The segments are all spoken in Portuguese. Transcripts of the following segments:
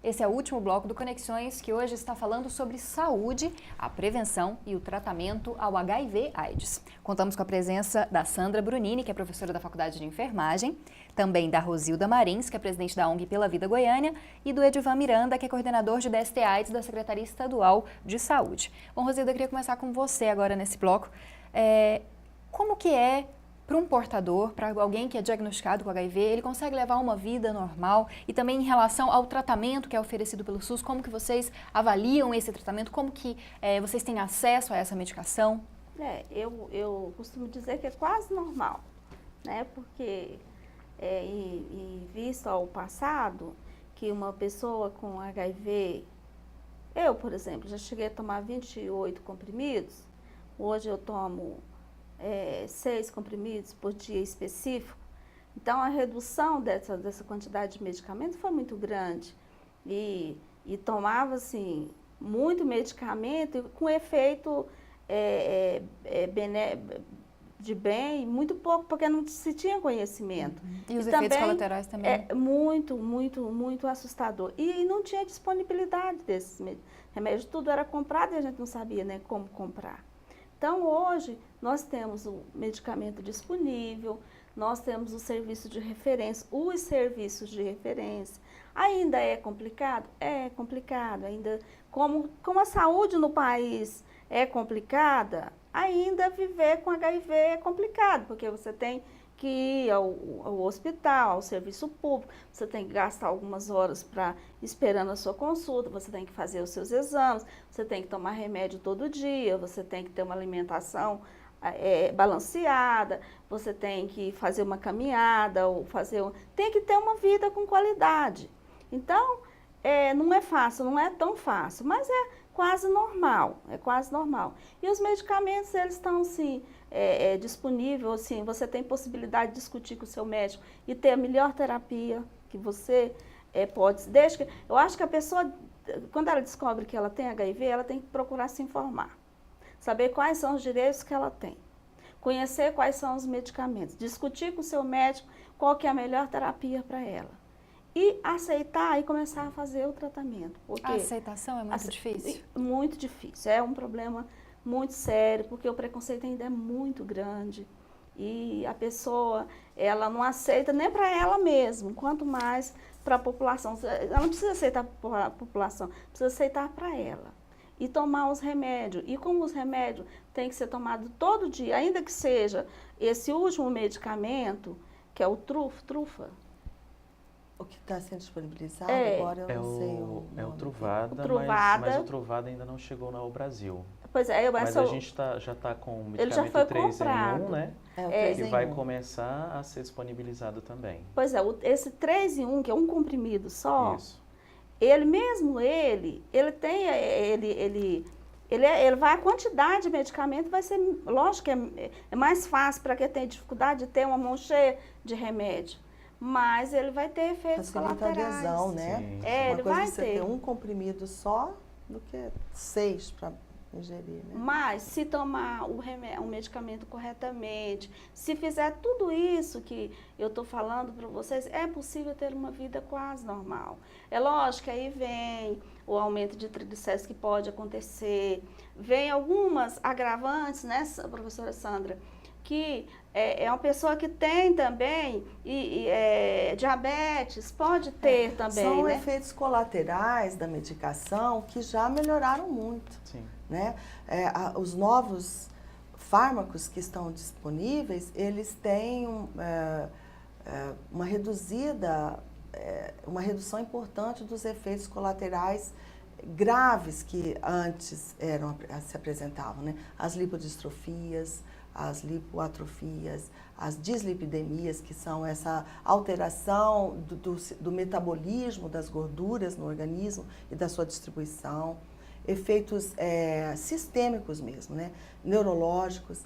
Esse é o último bloco do Conexões, que hoje está falando sobre saúde, a prevenção e o tratamento ao HIV/AIDS. Contamos com a presença da Sandra Brunini, que é professora da Faculdade de Enfermagem, também da Rosilda Marins, que é presidente da ONG Pela Vida Goiânia, e do Edivan Miranda, que é coordenador de DST/AIDS da Secretaria Estadual de Saúde. Bom, Rosilda, eu queria começar com você agora nesse bloco. Como que é para um portador, para alguém que é diagnosticado com HIV, ele consegue levar uma vida normal? E também em relação ao tratamento que é oferecido pelo SUS, como que vocês avaliam esse tratamento? Como que vocês têm acesso a essa medicação? Eu costumo dizer que é quase normal, né? Porque, visto ao passado, que uma pessoa com HIV, eu, por exemplo, já cheguei a tomar 28 comprimidos, hoje eu tomo 6 comprimidos por dia específico. Então, a redução dessa quantidade de medicamento foi muito grande. E tomava, assim, muito medicamento com efeito de bem, muito pouco, porque não se tinha conhecimento. E os efeitos colaterais também? Muito assustador. E não tinha disponibilidade desses remédios. Tudo era comprado e a gente não sabia, né, como comprar. Então, hoje, nós temos o medicamento disponível, nós temos o serviço de referência, os serviços de referência. Ainda é complicado? É complicado. Ainda, como a saúde no país é complicada, ainda viver com HIV é complicado, porque você tem que ir ao hospital, ao serviço público, você tem que gastar algumas horas esperando a sua consulta, você tem que fazer os seus exames, você tem que tomar remédio todo dia, você tem que ter uma alimentação balanceada, você tem que fazer uma caminhada, tem que ter uma vida com qualidade. Então, não é fácil, não é tão fácil, mas é quase normal, E os medicamentos, eles estão, assim, disponíveis, assim, você tem possibilidade de discutir com o seu médico e ter a melhor terapia que você pode. Eu acho que a pessoa, quando ela descobre que ela tem HIV, ela tem que procurar se informar, saber quais são os direitos que ela tem, conhecer quais são os medicamentos, discutir com o seu médico qual que é a melhor terapia para ela. E aceitar e começar a fazer o tratamento. A aceitação é muito difícil? Muito difícil. É um problema muito sério, porque o preconceito ainda é muito grande. E a pessoa, ela não aceita nem para ela mesma, quanto mais para a população. Ela não precisa aceitar para a população, precisa aceitar para ela. E tomar os remédios. E como os remédios têm que ser tomados todo dia, ainda que seja esse último medicamento, que é o Trufa. O que está sendo disponibilizado agora, eu não sei o Truvada, mas o Truvada ainda não chegou ao Brasil. Pois é, mas a gente já está com o medicamento 3 em 1, né? Que vai começar a ser disponibilizado também. Pois é, esse 3 em 1, que é um comprimido só, ele vai, a quantidade de medicamento vai ser, lógico que é mais fácil para quem tem dificuldade de ter uma mão cheia de remédio. Mas ele vai ter efeitos colaterais. Facilita a adesão, né? Ele vai ter. Ter um comprimido só do que 6 para ingerir, né? Mas se tomar o medicamento corretamente, se fizer tudo isso que eu estou falando para vocês, é possível ter uma vida quase normal. É lógico que aí vem o aumento de triglicéridos que pode acontecer, vem algumas agravantes, né, professora Sandra? Que é uma pessoa que tem também diabetes, pode ter também, São efeitos colaterais da medicação que já melhoraram muito. Sim. Né? Os novos fármacos que estão disponíveis, eles têm uma redução importante dos efeitos colaterais graves que antes se apresentavam, né? As lipodistrofias, as lipoatrofias, as dislipidemias, que são essa alteração do metabolismo das gorduras no organismo e da sua distribuição, efeitos sistêmicos mesmo, né? Neurológicos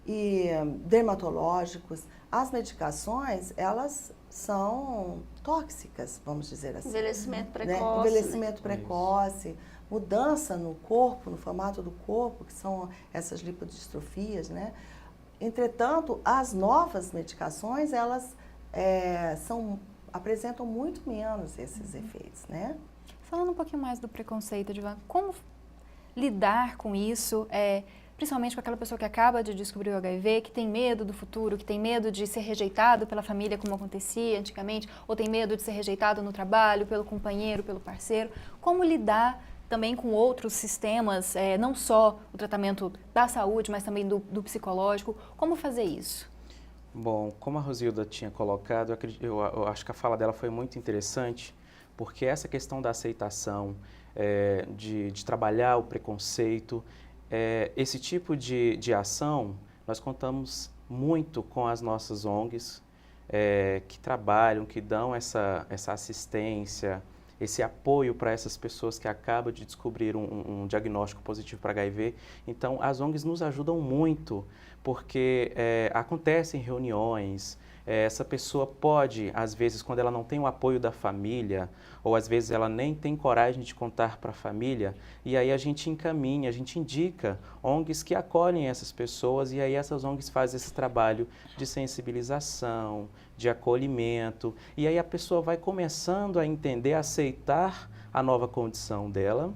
e dermatológicos. As medicações, elas são tóxicas, vamos dizer assim. Envelhecimento precoce. Né? Envelhecimento precoce. Mudança no corpo, no formato do corpo, que são essas lipodistrofias, né? Entretanto, as novas medicações, elas são apresentam muito menos esses efeitos, né? Falando um pouquinho mais do preconceito, Edivan, como lidar com isso, principalmente com aquela pessoa que acaba de descobrir o HIV, que tem medo do futuro, que tem medo de ser rejeitado pela família, como acontecia antigamente, ou tem medo de ser rejeitado no trabalho, pelo companheiro, pelo parceiro. Como lidar também com outros sistemas, não só o tratamento da saúde, mas também do psicológico? Como fazer isso? Bom, como a Rosilda tinha colocado, eu acho que a fala dela foi muito interessante, porque essa questão da aceitação, de trabalhar o preconceito, esse tipo de ação, nós contamos muito com as nossas ONGs, que trabalham, que dão essa assistência, esse apoio para essas pessoas que acabam de descobrir um diagnóstico positivo para HIV. Então, as ONGs nos ajudam muito, porque acontecem reuniões, essa pessoa pode, às vezes, quando ela não tem o apoio da família, ou às vezes ela nem tem coragem de contar para a família, e aí a gente encaminha, a gente indica ONGs que acolhem essas pessoas, e aí essas ONGs fazem esse trabalho de sensibilização, de acolhimento, e aí a pessoa vai começando a entender, a aceitar a nova condição dela,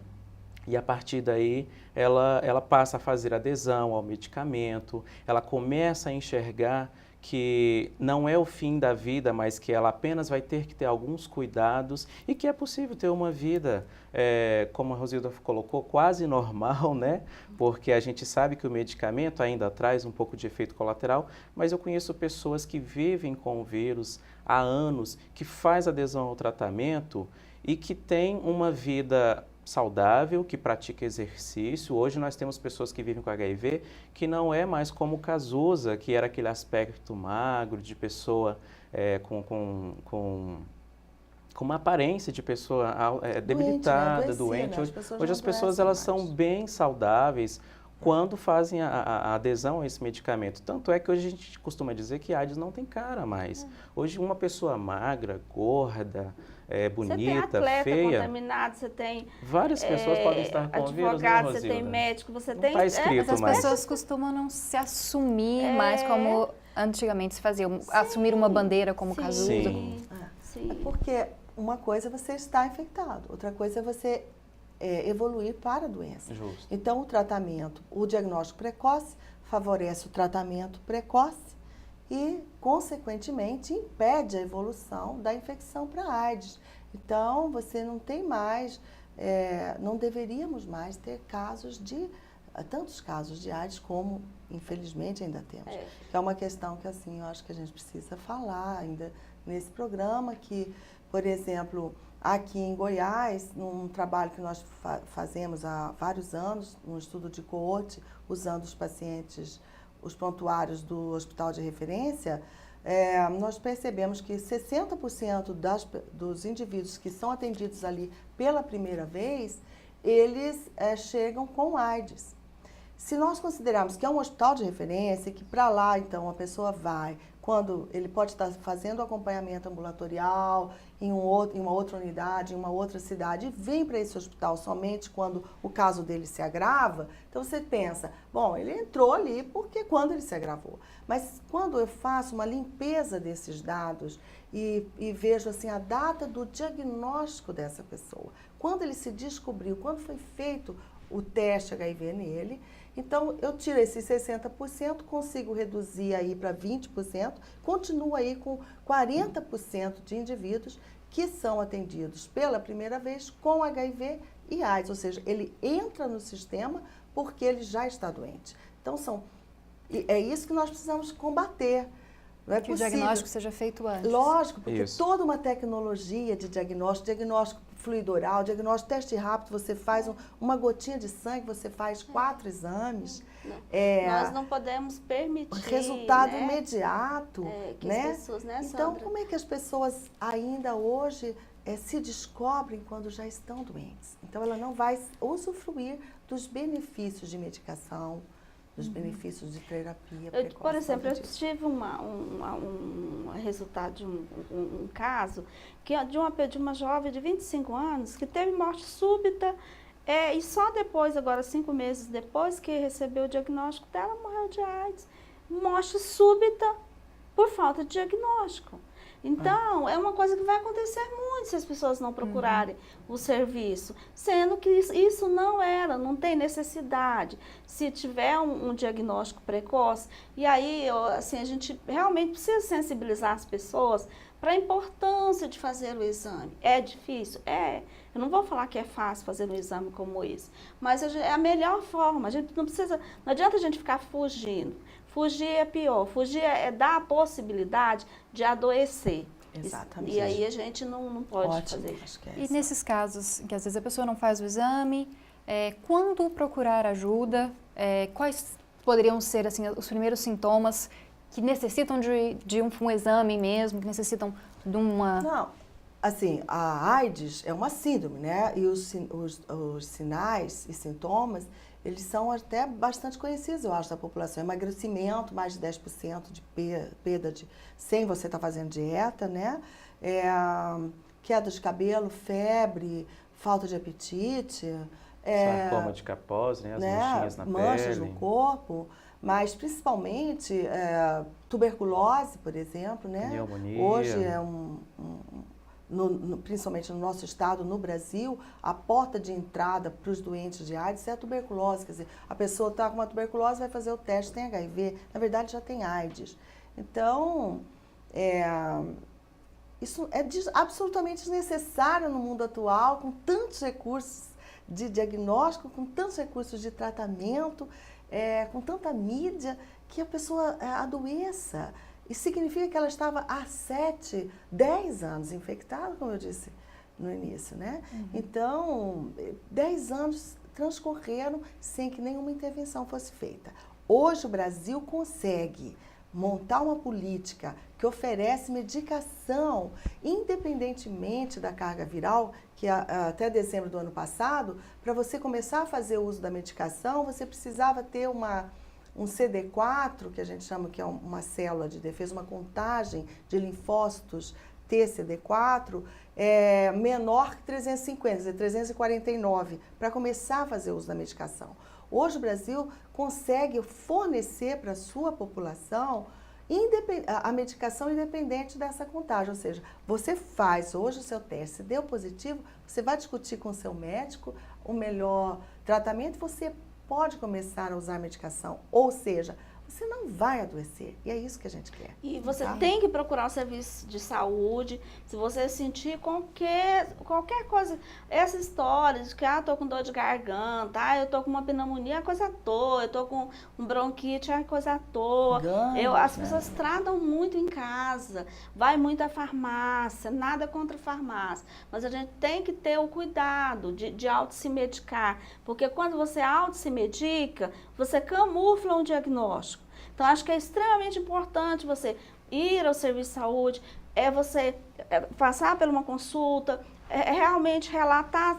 e a partir daí ela passa a fazer adesão ao medicamento, ela começa a enxergar que não é o fim da vida, mas que ela apenas vai ter que ter alguns cuidados e que é possível ter uma vida, como a Rosilda colocou, quase normal, né? Porque a gente sabe que o medicamento ainda traz um pouco de efeito colateral, mas eu conheço pessoas que vivem com o vírus há anos, que faz adesão ao tratamento e que tem uma vida saudável, que pratica exercício. Hoje nós temos pessoas que vivem com HIV que não é mais como o Cazuza, que era aquele aspecto magro, de pessoa com uma aparência de pessoa debilitada, doente. Hoje as pessoas elas são bem saudáveis quando fazem a adesão a esse medicamento. Tanto é que hoje a gente costuma dizer que a AIDS não tem cara mais. Hoje uma pessoa magra, gorda, bonita, feia... Você tem atleta contaminado, você tem... Várias pessoas podem estar com o vírus, né, advogado, você tem médico, você tem... Tá escrito, mas as pessoas costumam não se assumir mais como antigamente se fazia. Assumir uma bandeira como Cazuza. Sim. É porque uma coisa é você estar infectado, outra coisa é você evoluir para a doença. Justo. Então, o tratamento, o diagnóstico precoce favorece o tratamento precoce e, consequentemente, impede a evolução da infecção para AIDS. Então, você não tem mais, não deveríamos mais ter tantos casos de AIDS como, infelizmente, ainda temos. É uma questão que, assim, eu acho que a gente precisa falar ainda nesse programa, que, por exemplo, aqui em Goiás, num trabalho que nós fazemos há vários anos, um estudo de coorte, usando os pacientes, os prontuários do hospital de referência, nós percebemos que 60% dos indivíduos que são atendidos ali pela primeira vez, eles chegam com AIDS. Se nós considerarmos que é um hospital de referência, que para lá, então, a pessoa vai, quando ele pode estar fazendo acompanhamento ambulatorial em uma outra unidade, em uma outra cidade, e vem para esse hospital somente quando o caso dele se agrava, então você pensa, bom, ele entrou ali porque quando ele se agravou. Mas quando eu faço uma limpeza desses dados e vejo assim a data do diagnóstico dessa pessoa, quando ele se descobriu, quando foi feito o teste HIV nele, então eu tiro esses 60%, consigo reduzir aí para 20%, continuo aí com 40% de indivíduos que são atendidos pela primeira vez com HIV e AIDS, ou seja, ele entra no sistema porque ele já está doente. Então é isso que nós precisamos combater. Não é que o diagnóstico seja feito antes. Lógico, porque toda uma tecnologia de diagnóstico fluido oral, diagnóstico teste rápido, você faz uma gotinha de sangue, você faz 4 exames. Nós não podemos permitir, resultado imediato, que né? as pessoas, né, então, Sandra? como é que as pessoas ainda hoje se descobrem quando já estão doentes? Então, ela não vai usufruir dos benefícios de medicação, dos benefícios de terapia precoce. Por exemplo, eu tive um resultado de um caso de uma jovem de 25 anos que teve morte súbita e só depois, agora 5 meses depois que recebeu o diagnóstico dela, morreu de AIDS. Morte súbita por falta de diagnóstico. Então, é uma coisa que vai acontecer muito se as pessoas não procurarem o serviço, sendo que isso não tem necessidade. Se tiver um diagnóstico precoce, e aí, assim, a gente realmente precisa sensibilizar as pessoas para a importância de fazer o exame. É difícil? É. Eu não vou falar que é fácil fazer um exame como esse, mas é a melhor forma. A gente não adianta a gente ficar fugindo. Fugir é pior. Fugir é dar a possibilidade de adoecer. Exatamente. E aí a gente não pode fazer isso. Acho que é E essa. nesses casos que às vezes a pessoa não faz o exame, quando procurar ajuda, quais poderiam ser assim, os primeiros sintomas que necessitam de um exame mesmo, que necessitam de uma... Não, assim, a AIDS é uma síndrome, né? E os sinais e sintomas, eles são até bastante conhecidos, eu acho, da população. Emagrecimento, mais de 10% de perda sem você estar fazendo dieta, né? Queda de cabelo, febre, falta de apetite. Sarcoma de Kaposi, né? As manchinhas na manchas pele. no corpo, mas principalmente tuberculose, por exemplo, né? Pneumonia. Hoje é principalmente no nosso estado, no Brasil, a porta de entrada para os doentes de AIDS é a tuberculose. Quer dizer, a pessoa está com uma tuberculose, vai fazer o teste, tem HIV, na verdade já tem AIDS. Então, isso é absolutamente desnecessário no mundo atual, com tantos recursos de diagnóstico, com tantos recursos de tratamento, com tanta mídia, que a pessoa adoeça. Isso significa que ela estava há 7, 10 anos infectada, como eu disse no início, né? Então, 10 anos transcorreram sem que nenhuma intervenção fosse feita. Hoje o Brasil consegue montar uma política que oferece medicação, independentemente da carga viral, que até dezembro do ano passado, para você começar a fazer uso da medicação, você precisava ter um CD4, que a gente chama que é uma célula de defesa, uma contagem de linfócitos TCD4, menor que 350, quer dizer, 349, para começar a fazer uso da medicação. Hoje o Brasil consegue fornecer para a sua população a medicação independente dessa contagem, ou seja, você faz hoje o seu teste, se deu positivo, você vai discutir com o seu médico o melhor tratamento, você pode começar a usar a medicação, ou seja, você não vai adoecer, e é isso que a gente quer. E você tem que procurar um serviço de saúde, se você sentir qualquer coisa, essa história de que, tô com dor de garganta, eu tô com uma pneumonia, é coisa à toa, eu tô com um bronquite, é coisa à toa. As pessoas tratam muito em casa, vai muito à farmácia, nada contra a farmácia, mas a gente tem que ter o cuidado de auto-se medicar, porque quando você auto-se medica, você camufla um diagnóstico. Então, acho que é extremamente importante você ir ao serviço de saúde, você passar por uma consulta, realmente relatar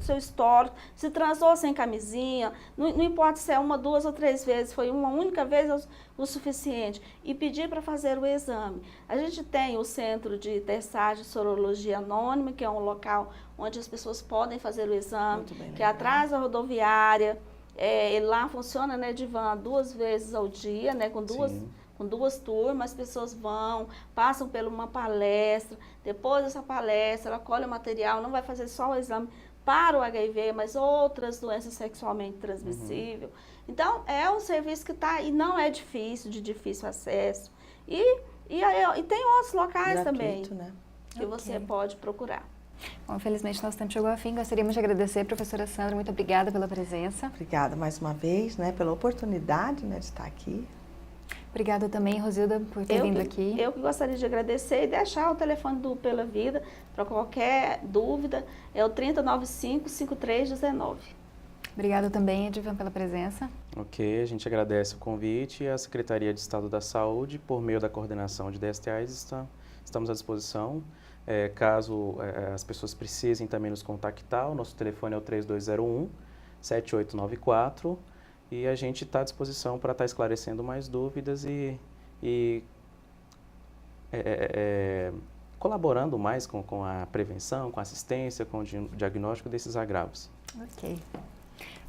seu histórico, se transou sem camisinha, não importa se é 1, 2 ou 3 vezes, foi uma única vez o suficiente, e pedir para fazer o exame. A gente tem o Centro de Testagem e Sorologia Anônima, que é um local onde as pessoas podem fazer o exame, que é atrás da rodoviária. Ele lá funciona, né, de van 2 vezes ao dia, né, com duas turmas, as pessoas vão, passam por uma palestra, depois dessa palestra, ela colhe o material, não vai fazer só o exame para o HIV, mas outras doenças sexualmente transmissíveis. Então, é um serviço que está, e não é difícil, de difícil acesso. E tem outros locais gratuito, também, né? que você pode procurar. Bom, infelizmente nosso tempo chegou ao fim. Gostaríamos de agradecer, professora Sandra, muito obrigada pela presença. Obrigada mais uma vez, né, pela oportunidade, né, de estar aqui. Obrigada também, Rosilda, por ter vindo aqui. Eu que gostaria de agradecer e deixar o telefone do Pela Vida para qualquer dúvida, é o 3095-5319. Obrigada também, Edivan, pela presença. Ok, a gente agradece o convite e a Secretaria de Estado da Saúde, por meio da coordenação de DST-AIDS, estamos à disposição. Caso as pessoas precisem também nos contactar, o nosso telefone é o 3201-7894 e a gente está à disposição para estar esclarecendo mais dúvidas e colaborando mais com a prevenção, com a assistência, com o diagnóstico desses agravos. Ok.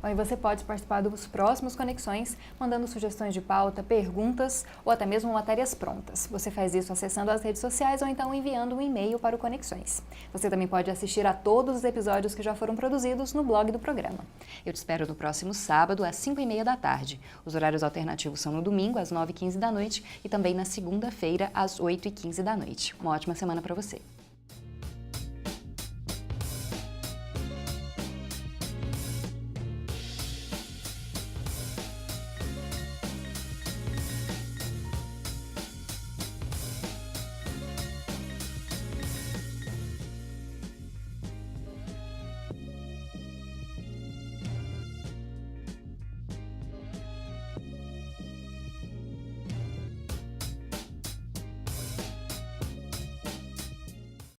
Bom, e você pode participar dos próximos Conexões, mandando sugestões de pauta, perguntas ou até mesmo matérias prontas. Você faz isso acessando as redes sociais ou então enviando um e-mail para o Conexões. Você também pode assistir a todos os episódios que já foram produzidos no blog do programa. Eu te espero no próximo sábado, às 5h30 da tarde. Os horários alternativos são no domingo, às 9h15 da noite e também na segunda-feira, às 8h15 da noite. Uma ótima semana para você!